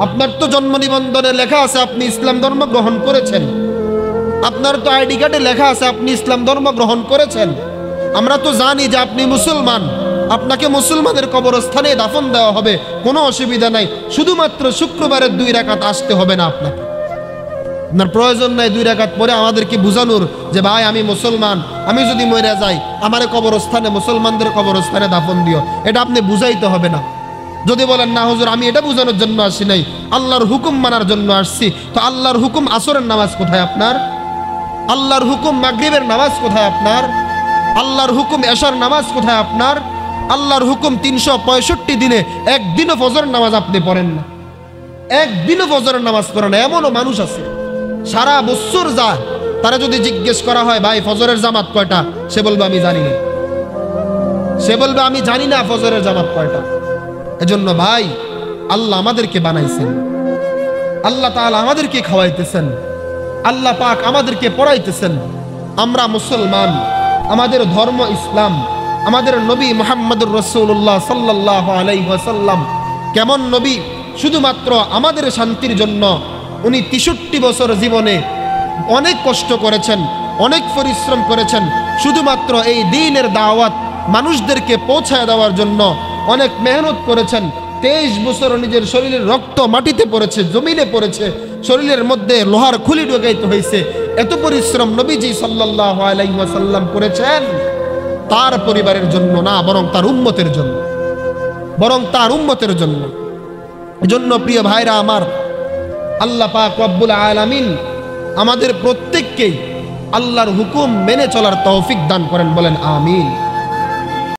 আপনার তো জন্ম নিবন্ধনে লেখা আছে আপনি ইসলাম ধর্ম গ্রহণ করেছেন, আপনার তো আইডি কার্ডে লেখা আছে আপনি ইসলাম ধর্ম গ্রহণ করেছেন। আমরা তো জানি যে আপনি মুসলমান, আপনাকে মুসলমানের কবরস্থানে দাফন দেওয়া হবে, কোনো অসুবিধা নাই। শুধুমাত্র শুক্রবারের 2 রাকাত আসতে হবে না আপনাকে। আপনার প্রয়োজন নাই 2 রাকাত পরে আমাদেরকে বুঝানোর যে ভাই আমি মুসলমান, আমি যদি মরে যাই আমার কবরস্থানে, মুসলমানদের কবরস্থানে দাফন দিও, এটা আপনি বুঝাইতে হবে না। যদি বলেন না হুজুর আমি এটা বোঝানোর জন্য আসি নাই, আল্লাহর হুকুম মানার জন্য আসছি, তো আল্লাহর হুকুম আসরের নামাজ কোথায় আপনার? আল্লাহর হুকুম মাগরিবের নামাজ কোথায় আপনার? আল্লাহর হুকুম এশার নামাজ কোথায় আপনার? আল্লাহর হুকুম 365 দিনে একদিনও ফজরের নামাজ আপনি পড়েন না, একদিনও ফজরের নামাজ পড়েন না। এমনও মানুষ আছে সারা বছর যায়, তারা যদি জিজ্ঞেস করা হয় ভাই ফজরের জামাত কয়টা, সে বলবে আমি জানি না, সে বলবে আমি জানি না ফজরের জামাত কয়টা। এজন্য ভাই আল্লাহ আমাদেরকে বানাইছেন, আল্লাহ তাআলা আমাদেরকে খাওয়াইতেছেন, আল্লাহ পাক আমাদেরকে পড়াইতেছেন। আমরা মুসলমান, আমাদের ধর্ম ইসলাম, আমাদের নবী মুহাম্মদুর রাসূলুল্লাহ সাল্লাল্লাহু আলাইহি ওয়াসাল্লাম কেমন নবী, শুধুমাত্র আমাদের শান্তির জন্য উনি 63 বছর জীবনে অনেক কষ্ট করেছেন, অনেক পরিশ্রম করেছেন, শুধুমাত্র এই দ্বীনের দাওয়াত মানুষদেরকে পৌঁছায় দেওয়ার জন্য অনেক মেহনত করেছেন। 23 বছর নিজের শরীরের রক্ত মাটিতে পড়েছে, জমিনে পড়েছে, শরীরের মধ্যে লোহার খুলি ঢোকাইতে হয়েছে। এত পরিশ্রম নবীজি সাল্লাল্লাহু আলাইহি ওয়াসাল্লাম করেছেন তার পরিবারের জন্য না, বরং তার উম্মতের জন্য, বরং তার উম্মতের জন্য। এজন্য প্রিয় ভাইরা আমার, আল্লাহ পাক রব্বুল আলামিন আমাদের প্রত্যেককেই আল্লাহর হুকুম মেনে চলার তৌফিক দান করেন, বলেন আমিন।